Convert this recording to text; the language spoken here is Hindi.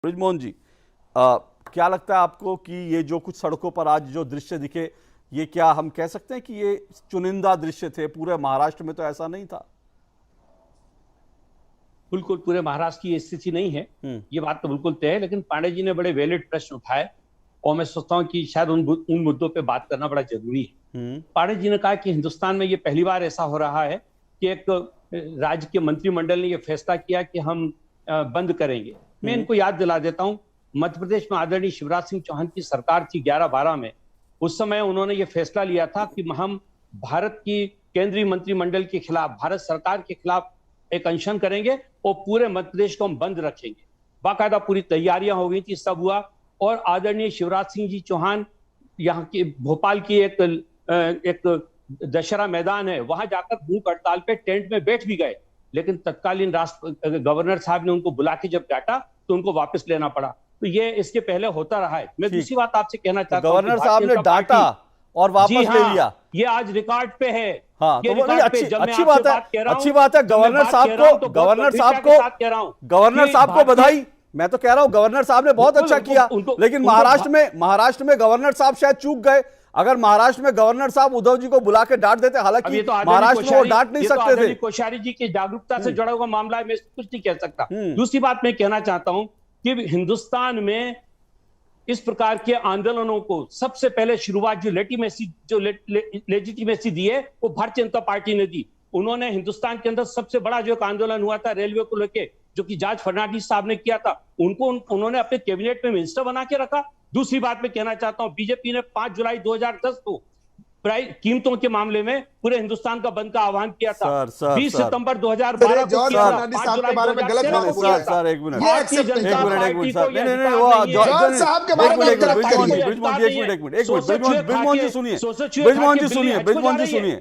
बृजमोहन जी, क्या लगता है आपको कि ये जो कुछ सड़कों पर आज जो दृश्य दिखे, ये क्या हम कह सकते हैं कि ये चुनिंदा दृश्य थे? पूरे महाराष्ट्र में तो ऐसा नहीं था। बिल्कुल पूरे महाराष्ट्र की ये स्थिति नहीं है, ये बात तो बिल्कुल तय है। लेकिन पांडे जी ने बड़े वैलिड प्रश्न उठाए और मैं सोचता हूँ कि शायद उन मुद्दों पे बात करना बड़ा जरूरी है। पांडे जी ने कहा कि हिंदुस्तान में ये पहली बार ऐसा हो रहा है कि एक राज्य के मंत्रिमंडल ने ये फैसला किया कि हम बंद करेंगे। मैं इनको याद दिला देता हूँ, मध्य प्रदेश में आदरणीय शिवराज सिंह चौहान की सरकार थी 11-12 में। उस समय उन्होंने ये फैसला लिया था कि हम भारत की केंद्रीय मंत्रिमंडल के खिलाफ, भारत सरकार के खिलाफ एक अनशन करेंगे और पूरे मध्य प्रदेश को हम बंद रखेंगे। बाकायदा पूरी तैयारियां हो गई थी, सब हुआ। और आदरणीय शिवराज सिंह जी चौहान यहाँ की भोपाल की एक दशहरा मैदान है, वहां जाकर भूख हड़ताल पे टेंट में बैठ भी गए। लेकिन तत्कालीन गवर्नर साहब ने उनको बुला के जब डांटा तो उनको वापस लेना पड़ा। तो ये इसके पहले होता रहा है। मैं दूसरी बात आपसे कहना चाहता हूं, गवर्नर साहब ने डांटा और वापस ले लिया, ये आज रिकॉर्ड पे है। हाँ, तो अच्छी बात है, अच्छी बात है। गवर्नर साहब को बधाई। मैं तो कह रहा हूं गवर्नर साहब ने बहुत अच्छा किया, लेकिन महाराष्ट्र में गवर्नर साहब शायद चूक गए। अगर महाराष्ट्र में गवर्नर साहब उद्धव जी को बुला के डांट देते, हालांकि महाराष्ट्र में वो डांट नहीं सकते थे। कोश्यारी जी की जागरूकता से जुड़ा हुआ मामला है, मैं कुछ नहीं कह सकता। दूसरी बात मैं कहना चाहता हूं कि हिंदुस्तान में इस प्रकार के आंदोलनों को सबसे पहले शुरुआत जो लेजिटिमेसी दी है वो भारतीय जनता पार्टी ने दी। उन्होंने हिंदुस्तान के अंदर सबसे बड़ा जो एक आंदोलन हुआ था रेलवे को लेके, जो कि जॉर्ज फर्नांडिस साहब ने किया था, उन्होंने अपने कैबिनेट में मिनिस्टर बना के रखा। दूसरी बात मैं कहना चाहता हूं, बीजेपी ने 5 जुलाई 2010 को कीमतों के मामले में पूरे हिंदुस्तान का बंद का आह्वान किया था। 20 सितंबर 2012 को जॉर्ज फर्नांडिस साहब के बारे में गलत सर, एक मिनट सर, बृजमोहन जी सुनिए,